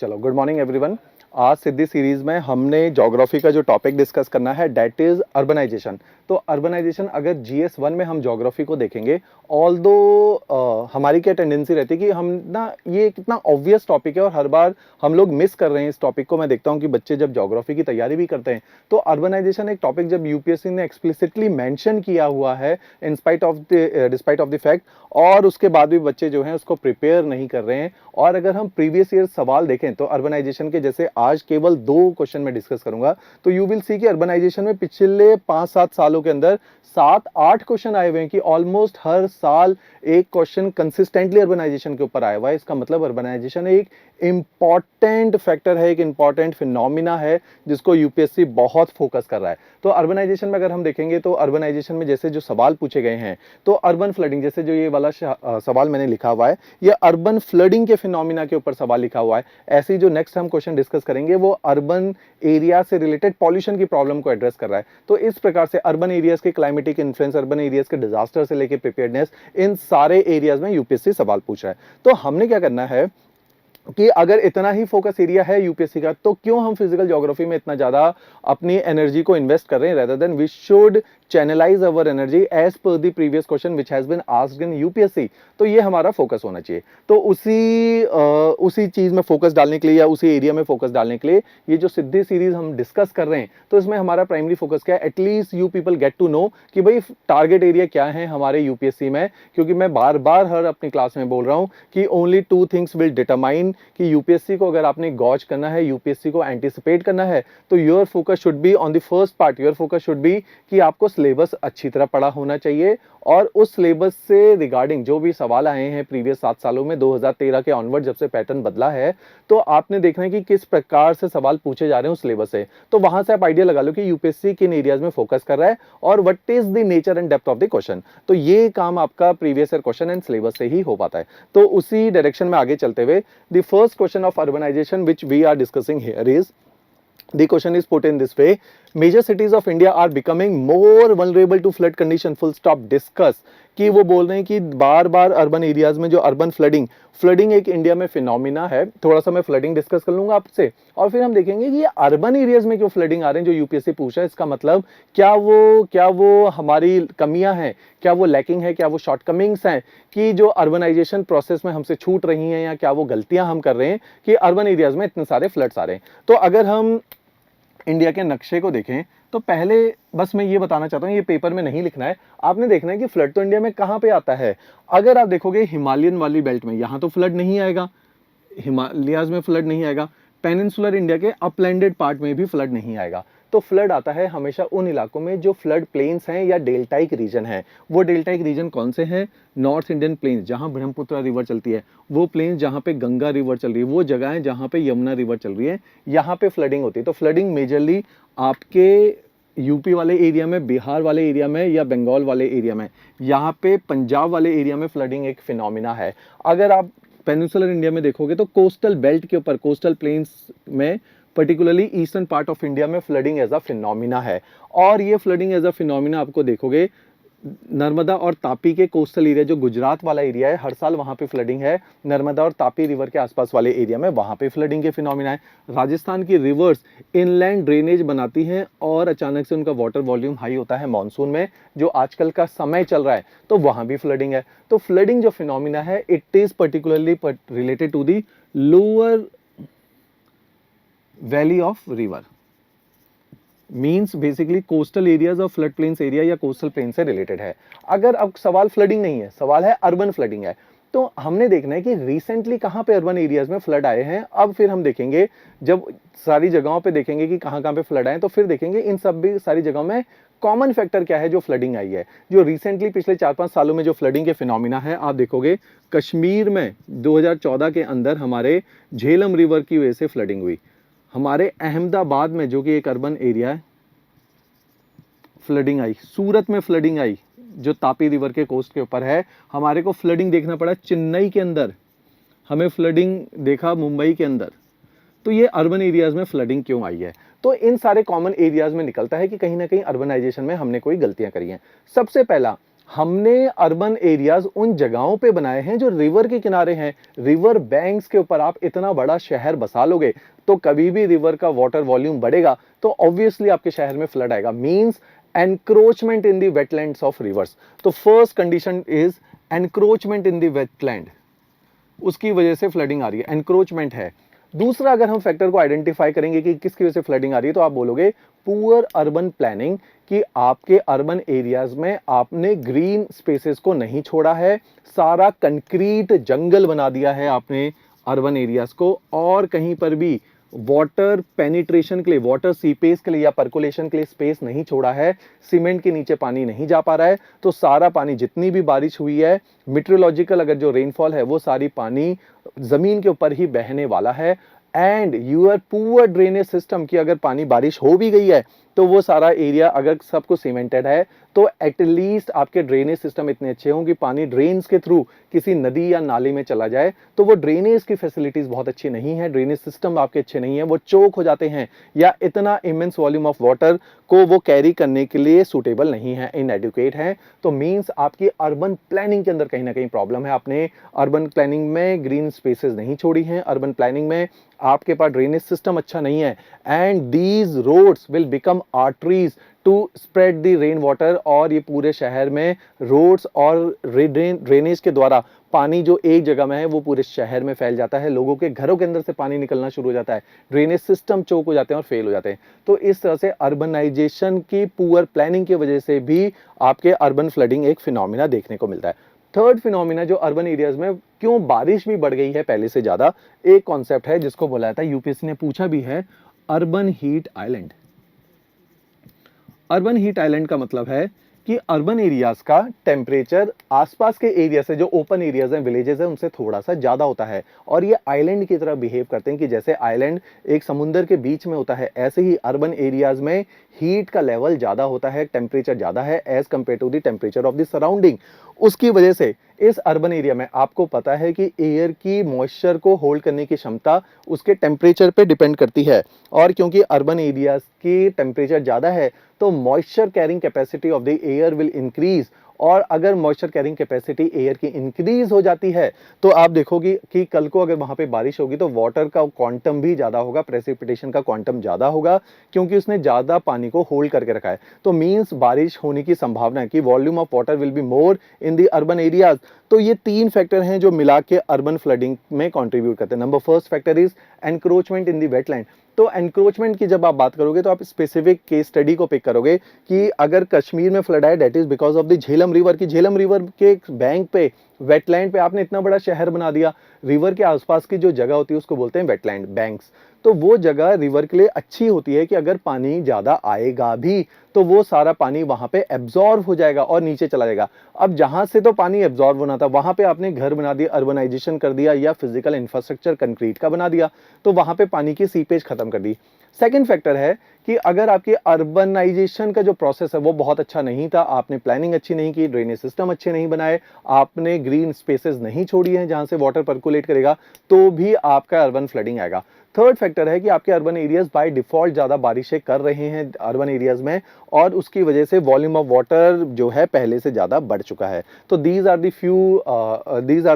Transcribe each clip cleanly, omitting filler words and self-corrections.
चलो, good morning everyone. आज सिद्धि series में हमने ज्योग्राफी का जो टॉपिक डिस्कस करना है दैट इज अर्बनाइजेशन। तो अर्बनाइजेशन अगर GS1 में हम ज्योग्राफी को देखेंगे, ऑल्दो हमारी क्या टेंडेंसी रहती है कि हम ना ये कितना ऑब्वियस टॉपिक है और हर बार हम लोग मिस कर रहे हैं इस टॉपिक को। मैं देखता हूं कि बच्चे जब ज्योग्राफी की तैयारी भी करते हैं तो अर्बनाइजेशन एक टॉपिक जब यूपीएससी ने एक्सप्लिसिटली मेंशन किया हुआ है डिस्पाइट ऑफ द फैक्ट, और उसके बाद भी बच्चे जो हैं उसको प्रिपेयर नहीं कर रहे हैं। और अगर हम प्रीवियस ईयर सवाल देखें तो अर्बनाइजेशन के जैसे आज केवल 2 क्वेश्चन में डिस्कस करूंगा, तो यू विल सी कि अर्बनाइजेशन में पिछले 5-7 सालों के अंदर 7-8 क्वेश्चन आए हुए हैं कि ऑलमोस्ट हर साल एक क्वेश्चन कंसिस्टेंटली अर्बनाइजेशन के ऊपर आया हुआ है। इसका मतलब अर्बनाइजेशन एक इंपॉर्टेंट फैक्टर है, एक इंपॉर्टेंट फिनोमिना है जिसको यूपीएससी बहुत फोकस कर रहा है। तो अर्बनाइजेशन में अगर हम देखेंगे तो अर्बनाइजेशन में जैसे जो सवाल पूछे गए हैं, तो अर्बन फ्लडिंग, जैसे जो ये वाला सवाल मैंने लिखा हुआ है, ये अर्बन फ्लडिंग के फिनोमिना के ऊपर सवाल लिखा हुआ है। ऐसे जो नेक्स्ट हम क्वेश्चन डिस्कस करेंगे वो अर्बन एरिया से रिलेटेड पॉल्यूशन की प्रॉब्लम को एड्रेस कर रहा है। तो इस प्रकार से अर्बन एरियाज के क्लाइमेटिक इन्फ्लुएंस, अर्बन एरियाज के डिजास्टर से लेकर प्रिपेयर्डनेस, इन सारे एरियाज में यूपीएससी सवाल पूछ रहा है। तो हमने क्या करना है कि अगर इतना ही फोकस एरिया है यूपीएससी का, तो क्यों हम फिजिकल ज्योग्राफी में इतना ज्यादा अपनी एनर्जी को इन्वेस्ट कर रहे हैं, rather than we should channelise our energy as per the previous question which has been asked in UPSC. तो ये हमारा फोकस होना चाहिए। तो उसी चीज में फोकस डालने के लिए या उसी एरिया में फोकस डालने के लिए ये जो सिद्धि सीरीज हम डिस्कस कर रहे हैं, तो इसमें हमारा प्राइमरी फोकस क्या है, at least you people get to know कि भाई टारगेट एरिया क्या है हमारे यूपीएससी में। क्योंकि मैं बार बार हर अपनी क्लास में बोल रहा हूं कि ओनली 2 थिंग्स विल डिटरमाइन कि यूपीएससी को अगर आपने गॉज करना है, यूपीएससी को एंटिसिपेट करना है, तो your focus should be on the first part. Your focus should be कि आपको सिलेबस अच्छी तरह पढ़ा होना चाहिए और उस सिलेबस से रिगार्डिंग जो भी सवाल आए हैं प्रीवियस 7 सालों में, 2013 के ऑनवर्ड जब से पैटर्न बदला है, तो आपने देखना है कि किस प्रकार से सवाल पूछे जा रहे हैं उस सिलेबस से। तो वहां से आप आइडिया लगा लो कि यूपीएससी किन एरियाज में फोकस कर रहा है और what is the nature and depth of the question. तो ये काम आपका previous year question and syllabus से ही हो पाता है। तो उसी डायरेक्शन में आगे चलते हुए the first question of urbanisation which we are discussing here is, the question is put in this way: major cities of India are becoming more vulnerable to flood condition, full stop, discuss। कि वो बोल रहे हैं कि बार बार urban areas में जो urban flooding एक India में फिनोमिना है। थोड़ा सा मैं फ्लडिंग डिस्कस कर लूंगा आपसे और फिर हम देखेंगे कि ये अर्बन एरियाज में क्यों फ्लडिंग आ रहे हैं जो यूपीएससी पूछ रहा है। इसका मतलब क्या वो हमारी कमियां हैं, क्या वो लैकिंग है, क्या वो शॉर्टकमिंग्स हैं कि जो अर्बनाइजेशन प्रोसेस में हमसे छूट रही हैं, या क्या वो गलतियां हम कर रहे हैं कि अर्बन एरियाज में इतने सारे फ्लड्स आ रहे हैं। तो अगर हम इंडिया के नक्शे को देखें तो पहले बस मैं ये बताना चाहता हूँ, ये पेपर में नहीं लिखना है, आपने देखना है कि फ्लड तो इंडिया में कहां पे आता है। अगर आप देखोगे हिमालयन वाली बेल्ट में, यहां तो फ्लड नहीं आएगा, हिमालयाज में फ्लड नहीं आएगा, पेनिनसुलर इंडिया के अपलैंडेड पार्ट में भी फ्लड नहीं आएगा। तो फ्लड आता है हमेशा उन इलाकों में जो फ्लड प्लेन्स हैं या डेल्टाइक रीजन है। वो डेल्टाइक रीजन कौन से हैं? नॉर्थ इंडियन प्लेन्स जहां ब्रह्मपुत्र रिवर चलती है, वो प्लेन्स जहां पे गंगा रिवर चल रही है, वो जगह है जहां पे यमुना रिवर चल रही है, यहाँ पे फ्लडिंग होती है। तो फ्लडिंग मेजरली आपके यूपी वाले एरिया में, बिहार वाले एरिया में या बंगाल वाले एरिया में, यहाँ पे पंजाब वाले एरिया में फ्लडिंग एक फिनोमिना है। अगर आप पेनिनसुलर इंडिया में देखोगे तो कोस्टल बेल्ट के ऊपर, कोस्टल प्लेन्स में, particularly eastern part of India में फ्लडिंग एज अ फिनोमिना है। और ये फ्लडिंग एज अ फिनोमिना आपको देखोगे नर्मदा और तापी के कोस्टल एरिया, जो गुजरात वाला एरिया है, हर साल वहां पे फ्लडिंग है। नर्मदा और तापी रिवर के आसपास वाले एरिया में वहां पे फ्लडिंग के फिनोमिना है। राजस्थान की रिवर्स इनलैंड ड्रेनेज बनाती हैं और अचानक से उनका वाटर वॉल्यूम हाई होता है मॉनसून में, जो आजकल का समय चल रहा है, तो वहां भी फ्लडिंग है। तो फ्लडिंग जो फिनोमिना है, it is particularly related to the lower valley of river, means basically coastal areas और फ्लड प्लेन्स एरिया या कोस्टल प्लेन से रिलेटेड है। अगर अब सवाल फ्लडिंग नहीं है, सवाल है अर्बन फ्लडिंग है, तो हमने देखना है कि रिसेंटली कहां पे अर्बन एरियाज में फ्लड आए हैं। अब फिर हम देखेंगे, जब सारी जगहों पे देखेंगे कि कहां कहां पे फ्लड आए, तो फिर देखेंगे इन सब भी सारी जगहों में कॉमन फैक्टर क्या है जो फ्लडिंग आई है। जो रिसेंटली पिछले 4-5 सालों में जो फ्लडिंग के फिनोमिना है, आप देखोगे कश्मीर में 2014 के अंदर हमारे झेलम रिवर की वजह से फ्लडिंग हुई। हमारे अहमदाबाद में, जो कि एक अर्बन एरिया है, फ्लडिंग आई। सूरत में फ्लडिंग आई, जो तापी रिवर के कोस्ट के ऊपर है। हमारे को फ्लडिंग देखना पड़ा चेन्नई के अंदर, हमें फ्लडिंग देखा मुंबई के अंदर। तो ये अर्बन एरियाज में फ्लडिंग क्यों आई है? तो इन सारे कॉमन एरियाज में निकलता है कि कहीं ना कहीं अर्बनाइजेशन में हमने कोई गलतियां करी हैं। सबसे पहला, हमने अर्बन एरियाज उन जगहों पे बनाए हैं जो रिवर के किनारे हैं। रिवर बैंक्स के ऊपर आप इतना बड़ा शहर बसा लोगे तो कभी भी रिवर का वाटर वॉल्यूम बढ़ेगा तो ऑब्वियसली आपके शहर में फ्लड आएगा। Means encroachment in the wetlands of rivers. तो first condition is encroachment in the wetland, उसकी वजह से फ्लडिंग आ रही है, एनक्रोचमेंट है। दूसरा, अगर हम फैक्टर को आइडेंटिफाई करेंगे कि किसकी वजह से फ्लडिंग आ रही है, तो आप बोलोगे पुअर अर्बन प्लानिंग, कि आपके अर्बन एरियाज में आपने ग्रीन स्पेसेस को नहीं छोड़ा है, सारा कंक्रीट जंगल बना दिया है आपने अर्बन एरियाज को, और कहीं पर भी वाटर पेनिट्रेशन के लिए, वाटर सीपेज के लिए या पर्कुलेशन के लिए स्पेस नहीं छोड़ा है, सीमेंट के नीचे पानी नहीं जा पा रहा है, तो सारा पानी जितनी भी बारिश हुई है, मीटरोलॉजिकल अगर जो रेनफॉल है वो सारी पानी जमीन के ऊपर ही बहने वाला है। And your poor drainage system, की अगर पानी बारिश हो भी गई है तो वो सारा एरिया अगर सब कुछ सीमेंटेड है तो एटलीस्ट आपके ड्रेनेज सिस्टम इतने अच्छे हों कि पानी ड्रेन्स के थ्रू किसी नदी या नाले में चला जाए, तो वो ड्रेनेज की फैसिलिटीज बहुत अच्छी नहीं है, ड्रेनेज सिस्टम आपके अच्छे नहीं है, वो चोक हो जाते हैं या इतना इमेंस वॉल्यूम ऑफ वाटर को वो कैरी करने के लिए सूटेबल नहीं है, इनएडुकेट है। तो मीन्स आपकी अर्बन प्लानिंग के अंदर कहीं ना कहीं प्रॉब्लम है। आपने अर्बन प्लानिंग में ग्रीन स्पेसेस नहीं छोड़ी हैं, अर्बन प्लानिंग में आपके पास ड्रेनेज सिस्टम अच्छा नहीं है, and these roads will become arteries to spread the rain water, और ये पूरे शहर में रोड्स और ड्रेनेज के द्वारा पानी जो एक जगह में है वो पूरे शहर में फैल जाता है, लोगों के घरों के अंदर से पानी निकलना शुरू हो जाता है, ड्रेनेज सिस्टम चोक हो जाते हैं और फेल हो जाते हैं। तो इस तरह से अर्बनाइजेशन की पुअर प्लानिंग की वजह से भी आपके अर्बन फ्लडिंग एक फिनोमिना देखने को मिलता है। थर्ड फिनोमिना जो अर्बन एरियाज में क्यों बारिश भी बढ़ गई है पहले से ज्यादा, एक कॉन्सेप्ट है जिसको बोला जाता है, यूपीएससी ने पूछा भी है, urban heat island. Urban heat island का मतलब है कि अर्बन एरियाज का टेम्परेचर आसपास के एरिया से, जो ओपन एरियाज हैं, विलेजेस हैं, उनसे थोड़ा सा ज्यादा होता है, और ये आइलैंड की तरह बिहेव करते हैं कि जैसे आइलैंड एक समुद्र के बीच में होता है, ऐसे ही अर्बन एरियाज में हीट का लेवल ज्यादा होता है, टेम्परेचर ज्यादा है as compare to the temperature of the surrounding. उसकी वजह से इस अर्बन एरिया में आपको पता है कि एयर की मॉइस्चर को होल्ड करने की क्षमता उसके टेम्परेचर पे डिपेंड करती है, और क्योंकि अर्बन एरियाज की टेम्परेचर ज्यादा है तो moisture carrying capacity of the air will increase, और अगर मॉइस्चर कैरिंग कैपेसिटी एयर की इंक्रीज हो जाती है तो आप देखोगे कि कल को अगर वहां पे बारिश होगी तो वाटर का क्वांटम भी ज्यादा होगा, प्रेसिपिटेशन का क्वांटम ज्यादा होगा, क्योंकि उसने ज्यादा पानी को होल्ड करके रखा है। तो मींस बारिश होने की संभावना है कि volume of water will be more in the urban areas. तो ये तीन फैक्टर हैं जो मिला के अर्बन फ्लडिंग में कंट्रीब्यूट करते हैं। Number first factor is encroachment in the wetland. तो एनक्रोचमेंट की जब आप बात करोगे तो आप स्पेसिफिक केस स्टडी को पिक करोगे कि अगर कश्मीर में फ्लड आया, that is because of the Jhelum river, की झेलम रिवर के बैंक पे, वेटलैंड पे आपने इतना बड़ा शहर बना दिया। रिवर के आसपास की जो जगह होती है उसको बोलते हैं वेटलैंड बैंक्स। तो वो जगह रिवर के लिए अच्छी होती है कि अगर पानी ज्यादा आएगा भी तो वो सारा पानी वहां पे एब्जॉर्ब हो जाएगा और नीचे चला जाएगा। अब जहां से तो पानी एब्जॉर्ब होना था वहां पे आपने घर बना दिया, अर्बनाइजेशन कर दिया, या फिजिकल इंफ्रास्ट्रक्चर कंक्रीट का बना दिया, तो वहां पे पानी की सीपेज खत्म कर दी। सेकंड फैक्टर है कि अगर आपकी अर्बनाइजेशन का जो प्रोसेस है वो बहुत अच्छा नहीं था, आपने प्लानिंग अच्छी नहीं की, ड्रेनेज सिस्टम अच्छे नहीं बनाए, आपने ग्रीन स्पेसेस नहीं छोड़ी हैं जहां से वाटर पर्कुलेट करेगा, तो भी आपका अर्बन फ्लडिंग आएगा। थर्ड फैक्टर है कि आपके अर्बन एरियाज बाय डिफॉल्ट ज्यादा बारिशें कर रहे हैं अर्बन एरियाज में, और उसकी वजह से वॉल्यूम ऑफ वाटर जो है पहले से ज्यादा बढ़ चुका है। तो these are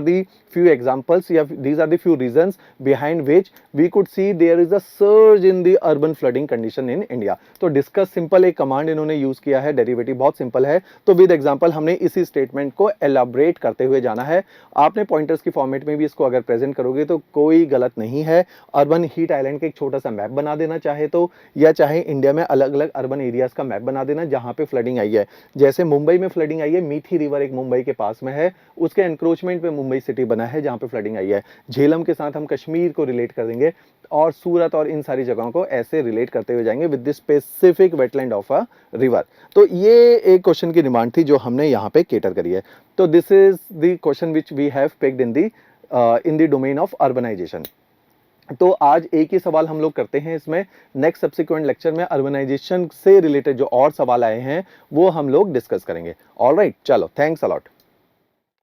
the few examples, या these are the few reasons behind which we could see there is a surge in the urban flooding condition in India। तो डिस्कस सिंपल एक कमांड इन्होंने यूज किया है, डेरिवेटिव बहुत simple है, तो with example हमने इसी स्टेटमेंट को एलाबरेट करते हुए जाना है। आपने पॉइंटर्स की फॉर्मेट में भी इसको अगर प्रेजेंट करोगे तो कोई गलत नहीं है। अर्बन हीट आइलैंड का एक छोटा सा मैप बना देना चाहे तो, या चाहे इंडिया में अलग अलग अर्बन एरियाज का मैप बना देना जहां पे फ्लडिंग आई है। जैसे मुंबई में फ्लडिंग आई है, मीठी रिवर एक मुंबई के पास में है, उसके एनक्रोचमेंट पे मुंबई सिटी बना है जहां पे फ्लडिंग आई है। झेलम के साथ हम कश्मीर को रिलेट कर देंगे, और सूरत और इन सारी जगहों को ऐसे रिलेट करते हुए जाएंगे with the specific wetland of a river. तो ये एक क्वेश्चन की डिमांड थी जो हमने यहाँ पे केटर करी है। तो this is the question which we have picked in the domain of urbanisation. तो आज एक ही सवाल हम लोग करते हैं इसमें, नेक्स्ट सब्सिक्वेंट लेक्चर में अर्बनाइजेशन से रिलेटेड जो और सवाल आए हैं वो हम लोग डिस्कस करेंगे। ऑलराइट, चलो, थैंक्स अ लॉट।